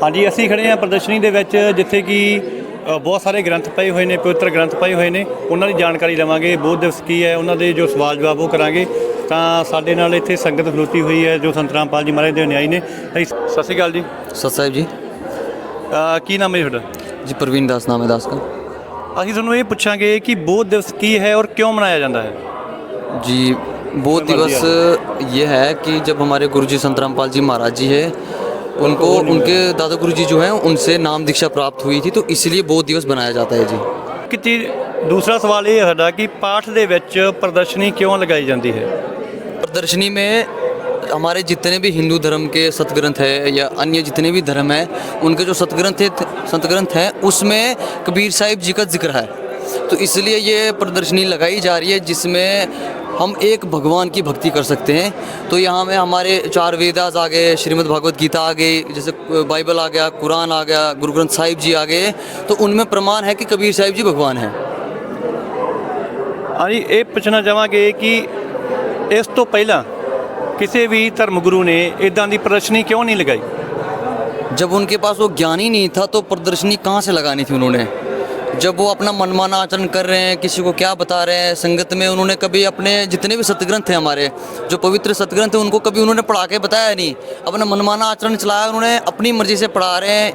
हाँ जी, ਅਸੀਂ ਖੜੇ ਹਾਂ ਪ੍ਰਦਰਸ਼ਨੀ ਦੇ ਵਿੱਚ ਜਿੱਥੇ ਕਿ ਬਹੁਤ ਸਾਰੇ ਗ੍ਰੰਥ ਪਏ ਹੋਏ ਨੇ, ਪਵਿੱਤਰ ਗ੍ਰੰਥ ਪਏ ਹੋਏ ਨੇ। ਉਹਨਾਂ ਦੀ ਜਾਣਕਾਰੀ ਲਵਾਂਗੇ, ਬੋਧ ਦਿਵਸ ਕੀ ਹੈ, ਉਹਨਾਂ ਦੇ ਜੋ ਸਵਾਲ ਜਵਾਬ ਉਹ ਕਰਾਂਗੇ। ਤਾਂ ਸਾਡੇ ਨਾਲ ਇੱਥੇ ਸੰਗਤ ਖਲੋਤੀ ਹੋਈ ਹੈ ਜੋ ਸੰਤ ਰਾਮਪਾਲ ਜੀ ਮਹਾਰਾਜ ਦੇ ਅਨੁਆਈ ਨੇ। ਸਤਿ ਸ਼੍ਰੀ ਅਕਾਲ ਜੀ। सत साहिब जी। ਕੀ ਨਾਮ ਹੈ ਤੁਹਾਡਾ? जी प्रवीण दास नाम है दास का। ਅਸੀਂ ਤੁਹਾਨੂੰ ਇਹ ਪੁੱਛਾਂਗੇ ਕਿ ਬੋਧ ਦਿਵਸ ਕੀ ਹੈ ਔਰ क्यों मनाया जाता है? जी बोध दिवस ये है कि जब हमारे गुरुजी संत रामपाल जी महाराज जी है उनको उनके दादा गुरुजी जो हैं उनसे नाम दीक्षा प्राप्त हुई थी, तो इसलिए बोध दिवस बनाया जाता है जी। ਕਿ ਚੀਜ਼ ਦੂਸਰਾ ਸਵਾਲ ਇਹ ਹੈ ਸਾਡਾ ਕਿ ਪਾਠ ਦੇ ਵਿੱਚ ਪ੍ਰਦਰਸ਼ਨੀ ਕਿਉਂ ਲਗਾਈ ਜਾਂਦੀ ਹੈ? प्रदर्शनी में हमारे जितने भी हिंदू धर्म के सतग्रंथ है या अन्य जितने भी धर्म है उनके जो संत ग्रंथ हैं उसमें कबीर साहिब जी का जिक्र है, तो इसलिए ये प्रदर्शनी लगाई जा रही है जिसमें हम एक भगवान की भक्ति कर सकते हैं। तो यहाँ में हमारे 4 वेदास आ गए, श्रीमद् भागवत गीता आ गई, जैसे बाइबल आ गया, कुरान आ गया, गुरु ग्रंथ साहिब जी आ गए, तो उनमें प्रमाण है कि कबीर साहिब जी भगवान हैं। हाँ जी, ये पूछना चाहांगे कि इस तो पहला किसी भी धर्म गुरु ने इदां दी प्रदर्शनी क्यों नहीं लगाई? जब उनके पास वो ज्ञान ही नहीं था तो प्रदर्शनी कहाँ से लगानी थी उन्होंने? जब वो अपना मनमाना आचरण कर रहे हैं, किसी को क्या बता रहे हैं संगत में, उन्होंने कभी अपने जितने भी सतग्रंथ हैं हमारे जो पवित्र सतग्रंथ हैं उनको कभी उन्होंने पढ़ा के बताया नहीं। अपना मनमाना आचरण चलाया उन्होंने, अपनी मर्जी से पढ़ा रहे हैं,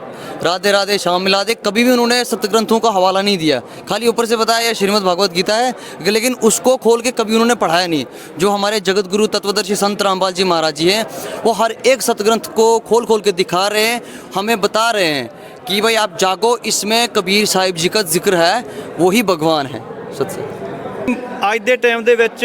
राधे राधे श्याम मिला दे, कभी भी उन्होंने सतग्रंथों का हवाला नहीं दिया। खाली ऊपर से बताया ये श्रीमद् भागवत गीता है, लेकिन उसको खोल के कभी उन्होंने पढ़ाया नहीं। जो हमारे जगत गुरु तत्वदर्शी संत रामपाल जी महाराज जी हैं वो हर एक सतग्रंथ को खोल खोल के दिखा रहे हैं, हमें बता रहे हैं कि भाई आप जागो, इसमें कबीर साहिब जी का जिक्र है, वही भगवान है। सत्य ਅੱਜ ਦੇ ਟਾਈਮ ਦੇ ਵਿੱਚ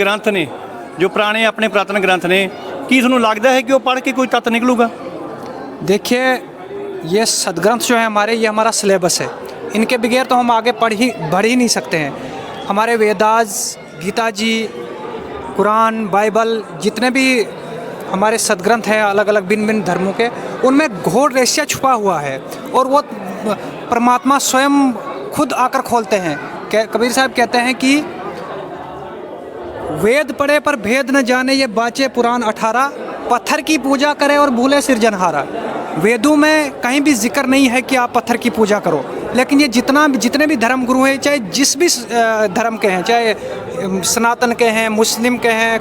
ਗ੍ਰੰਥ ਨੇ ਜੋ ਪੁਰਾਣੇ ਆਪਣੇ ਪੁਰਾਤਨ ਗ੍ਰੰਥ ਨੇ, ਕੀ ਤੁਹਾਨੂੰ ਲੱਗਦਾ ਹੈ कि वो पढ़ के कोई तत्व निकलूगा? देखिए, ये सदग्रंथ जो है हमारे, ये हमारा सिलेबस है, इनके बगैर तो हम आगे बढ़ ही नहीं सकते हैं। हमारे वेदास, गीता जी, कुरान, बाइबल, जितने भी हमारे सदग्रंथ हैं अलग अलग भिन्न भिन्न धर्मों के, उनमें घोर रहस्य छुपा हुआ है और वो परमात्मा स्वयं खुद आकर खोलते हैं। कबीर साहब कहते हैं कि वेद पढ़े पर भेद न जाने, ये बाचे पुराण 18, पत्थर की पूजा करे और भूले सिरजनहारा। वेदों में कहीं भी जिक्र नहीं है कि आप पत्थर की पूजा करो, लेकिन ये जितने भी धर्म गुरु हैं, चाहे जिस भी धर्म के हैं, चाहे सनातन के हैं, मुस्लिम के हैं,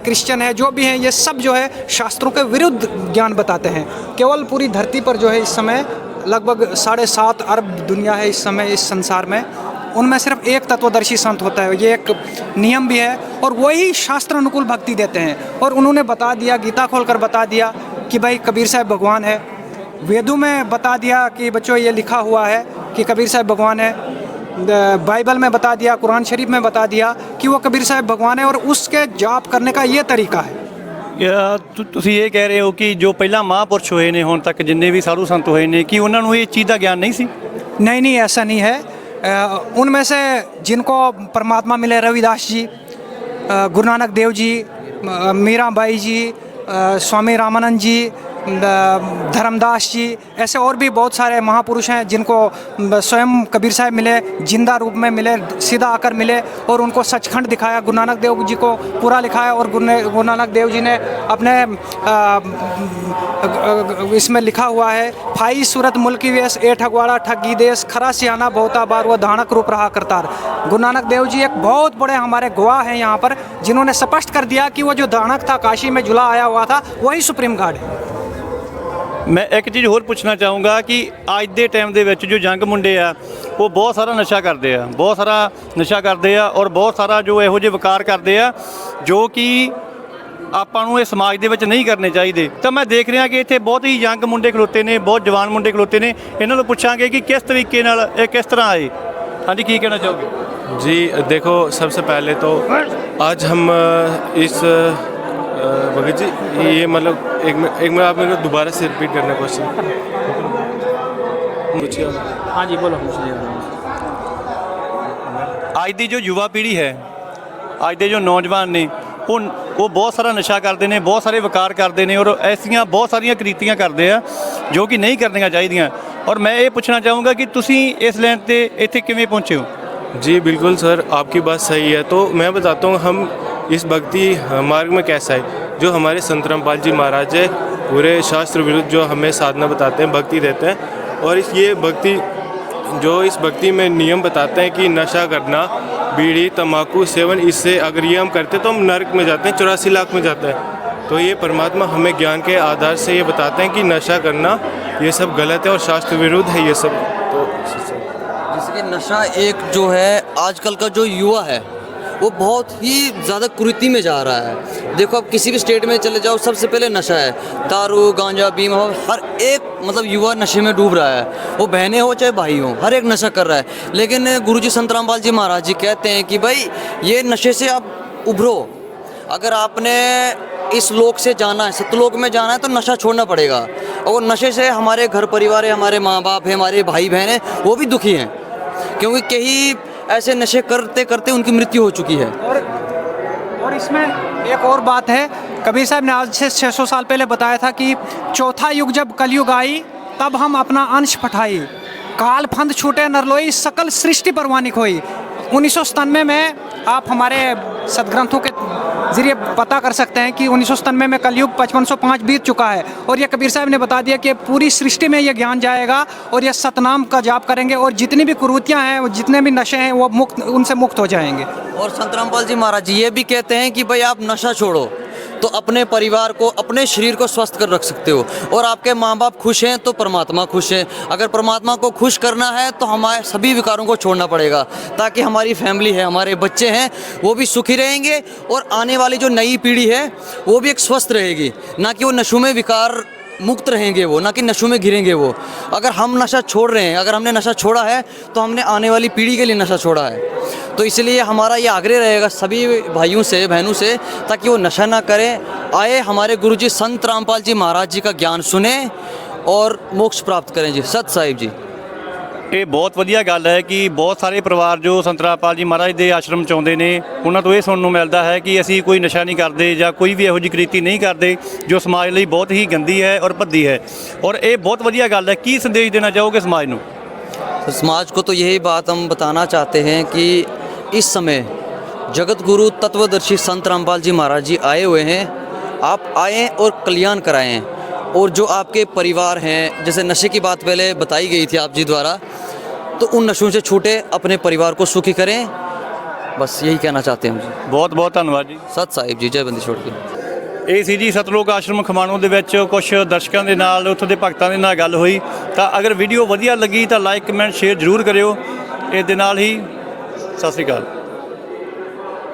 क्रिश्चियन है, जो भी हैं, ये सब जो है शास्त्रों के विरुद्ध ज्ञान बताते हैं। केवल पूरी धरती पर जो है इस समय लगभग 7.5 अरब दुनिया है इस समय इस संसार में, उनमें सिर्फ एक तत्वदर्शी संत होता है, ये एक नियम भी है और वही शास्त्र अनुकूल भक्ति देते हैं। और उन्होंने बता दिया, गीता खोलकर बता दिया कि भाई कबीर साहब भगवान है। वेदों में बता दिया कि बच्चों ये लिखा हुआ है कि कबीर साहब भगवान है। बाइबल में बता दिया, कुरान शरीफ में बता दिया कि वो कबीर साहब भगवान है और उसके जाप करने का ये तरीका है। ਤੁਸੀਂ ਇਹ ਕਹਿ ਰਹੇ ਹੋ कि जो ਪਹਿਲਾਂ ਮਹਾਂਪੁਰਸ਼ ਹੋਏ ਨੇ ਹੁਣ ਤੱਕ ਜਿੰਨੇ ਵੀ ਸਾਧੂ ਸੰਤ ਹੋਏ ਨੇ कि ਉਹਨਾਂ ਨੂੰ ਇਹ ਚੀਜ਼ ਦਾ ਗਿਆਨ नहीं सी? नहीं, ऐसा नहीं है। उनमें से जिनको परमात्मा मिले, रविदास जी, गुरु नानक देव जी, मीराबाई जी, स्वामी रामानंद जी, धर्मदास जी, ऐसे और भी बहुत सारे महापुरुष हैं जिनको स्वयं कबीर साहब मिले, जिंदा रूप में मिले, सीधा आकर मिले और उनको सचखंड दिखाया। गुरु नानक देव जी को पूरा लिखाया और गुरु नानक देव जी ने अपने इसमें लिखा हुआ है, फाई सूरत मुल्की वेश, ए ठगवाड़ा ठगी देश, खरा सियाना बहुता बार वो धानक रूप रहा करतार। गुरु नानक देव जी एक बहुत बड़े हमारे गवाह हैं यहाँ पर, जिन्होंने स्पष्ट कर दिया कि वो जो धानक था काशी में जुला आया हुआ था वही सुप्रीम गॉड है। मैं एक चीज़ होर पूछना चाहूँगा कि अज के टाइम के जो यंग मुंडे आ वो बहुत सारा नशा करते हैं, बहुत सारा नशा करते हैं और बहुत सारा जो ਇਹੋ ਜਿਹੇ ਵਿਕਾਰ ਕਰਦੇ ਆ जो कि ਆਪਾਂ ਨੂੰ ਇਹ ਸਮਾਜ ਦੇ ਵਿੱਚ ਨਹੀਂ ਕਰਨੇ ਚਾਹੀਦੇ। ਤਾਂ ਮੈਂ ਦੇਖ ਰਿਹਾ ਕਿ ਇੱਥੇ ਬਹੁਤ ਹੀ ਯੰਗ ਮੁੰਡੇ ਖਲੋਤੇ ਨੇ, ਬਹੁਤ ਜਵਾਨ ਮੁੰਡੇ ਖਲੋਤੇ ਨੇ, ਇਹਨਾਂ ਨੂੰ ਪੁੱਛਾਂਗੇ ਕਿ ਕਿਸ ਤਰੀਕੇ ਨਾਲ ਇਹ ਕਿਸ ਤਰ੍ਹਾਂ ਆਏ। ਹਾਂਜੀ, ਕੀ ਕਹਿਣਾ ਚਾਹੋਗੇ? जी देखो, सबसे पहले तो आज हम इस भगत जी ये मतलब एक मिनट आप मेरे को दोबारा से रिपीट करना क्वेश्चन। हाँ जी, बोलो। ਅੱਜ ਦੀ ਜੋ युवा पीढ़ी है, ਅੱਜ ਦੇ जो नौजवान ने वो बहुत सारा नशा करते हैं, बहुत सारे विकार करते हैं और ऐसियां बहुत सारिया करीतियां करते हैं जो कि नहीं करनियां चाहिए। और मैं ये पूछना चाहूँगा कि तुसी इस लाइन पे इत्थे किवें पहुँचे हो? जी बिल्कुल सर, आपकी बात सही है। तो मैं बताता हूँ हम इस भक्ति मार्ग में कैसा है। जो हमारे संत रामपाल जी महाराज है पूरे शास्त्र विरुद्ध जो हमें साधना बताते हैं, भक्ति देते हैं। और ये भक्ति इस भक्ति में नियम बताते हैं कि नशा करना, बीड़ी तंबाकू सेवन, इससे अगर ये हम करते तो हम नरक में जाते हैं, 84 लाख में जाते हैं। तो ये परमात्मा हमें ज्ञान के आधार से ये बताते हैं कि नशा करना ये सब गलत है और शास्त्र विरुद्ध है ये सब। तो जैसे कि नशा एक जो है आजकल का जो युवा है वो बहुत ही ज़्यादा कुरीति में जा रहा है। देखो आप किसी भी स्टेट में चले जाओ, सबसे पहले नशा है, दारू गांजा बीमा, हर एक मतलब युवा नशे में डूब रहा है। वो बहनें हो चाहे भाई हो, हर एक नशा कर रहा है। लेकिन गुरुजी संत रामपाल जी महाराज जी कहते हैं कि भाई ये नशे से आप उभरो। अगर आपने इस लोक से जाना है, सतलोक में जाना है, तो नशा छोड़ना पड़ेगा। और नशे से हमारे घर परिवार है, हमारे माँ बाप है, हमारे भाई बहन है, वो भी दुखी हैं, क्योंकि कई ऐसे नशे करते करते उनकी मृत्यु हो चुकी है। और इसमें एक और बात है, कबीर साहब ने आज से 600 साल पहले बताया था कि चौथा युग जब कलयुग आई, तब हम अपना अंश पठाई, काल फंद छूटे नरलोई, सकल सृष्टि परवानिक होई। 1997 में आप हमारे सदग्रंथों के जरिए पता कर सकते हैं कि 1997 में कलयुग 5505 बीत चुका है। और ये कबीर साहब ने बता दिया कि पूरी सृष्टि में ये ज्ञान जाएगा और ये सतनाम का जाप करेंगे और जितनी भी कुरीतियाँ हैं, वो जितने भी नशे हैं, वो उनसे मुक्त हो जाएंगे। और संत रामपाल जी महाराज जी ये भी कहते हैं कि भाई आप नशा छोड़ो तो अपने परिवार को, अपने शरीर को स्वस्थ कर रख सकते हो। और आपके माँ बाप खुश हैं तो परमात्मा खुश है। अगर परमात्मा को खुश करना है तो हमारे सभी विकारों को छोड़ना पड़ेगा, ताकि हमारी फैमिली है, हमारे बच्चे हैं, वो भी सुखी रहेंगे और आने वाली जो नई पीढ़ी है वो भी एक स्वस्थ रहेगी, ना कि वो नशों में विकार मुक्त रहेंगे, वो ना कि नशों में गिरेंगे वो। अगर हम नशा छोड़ रहे हैं, अगर हमने नशा छोड़ा है तो हमने आने वाली पीढ़ी के लिए नशा छोड़ा है। तो इसलिए हमारा ये आग्रह रहेगा सभी भाइयों से, बहनों से, ताकि वो नशा ना करें, आए हमारे गुरुजी संत रामपाल जी महाराज जी का ज्ञान सुने और मोक्ष प्राप्त करें जी। सत साहिब जी। ਇਹ ਬਹੁਤ ਵਧੀਆ ਗੱਲ ਹੈ ਕਿ ਬਹੁਤ ਸਾਰੇ ਪਰਿਵਾਰ ਜੋ ਸੰਤ ਰਾਮਪਾਲ ਜੀ ਮਹਾਰਾਜ ਦੇ ਆਸ਼ਰਮ 'ਚ ਆਉਂਦੇ ਨੇ, ਉਹਨਾਂ ਤੋਂ ਇਹ ਸੁਣਨ ਨੂੰ ਮਿਲਦਾ ਹੈ ਕਿ ਅਸੀਂ ਕੋਈ ਨਸ਼ਾ ਨਹੀਂ ਕਰਦੇ ਜਾਂ ਕੋਈ ਵੀ ਇਹੋ ਜਿਹੀ ਕ੍ਰਿਤੀ ਨਹੀਂ ਕਰਦੇ ਜੋ ਸਮਾਜ ਲਈ ਬਹੁਤ ਹੀ ਗੰਦੀ ਹੈ ਔਰ ਭੱਦੀ ਹੈ। ਔਰ ਇਹ ਬਹੁਤ ਵਧੀਆ ਗੱਲ ਹੈ। ਕੀ ਸੰਦੇਸ਼ ਦੇਣਾ ਚਾਹੋਗੇ समाज ਨੂੰ? तो समाज को तो यही बात हम बताना चाहते हैं कि इस समय जगत गुरु तत्वदर्शी संत रामपाल जी महाराज जी आए हुए हैं। आप आएँ और कल्याण कराएँ। और जो आपके परिवार हैं, जैसे नशे की बात पहले बताई गई थी आप जी द्वारा, तो उन नशों से छूटे, अपने परिवार को सुखी करें। बस यही कहना चाहते हैं हम जी। ਬਹੁਤ ਬਹੁਤ ਧੰਨਵਾਦ ਜੀ। सत साहिब जी। जय बंदी छोड़ के। ਇਹ ਸੀ ਜੀ ਸਤਲੋਕ ਆਸ਼ਰਮ ਖਮਾਣੋਂ ਦੇ ਵਿੱਚ ਕੁਝ ਦਰਸ਼ਕਾਂ ਦੇ ਨਾਲ, ਉੱਥੋਂ ਦੇ ਭਗਤਾਂ ਦੇ ਨਾਲ ਗੱਲ ਹੋਈ। ਤਾਂ ਅਗਰ ਵੀਡੀਓ ਵਧੀਆ ਲੱਗੀ ਤਾਂ ਲਾਈਕ ਕਮੈਂਟ ਸ਼ੇਅਰ ਜ਼ਰੂਰ ਕਰਿਓ। ਇਸ ਦੇ ਨਾਲ ਹੀ ਸਤਿ ਸ਼੍ਰੀ ਅਕਾਲ।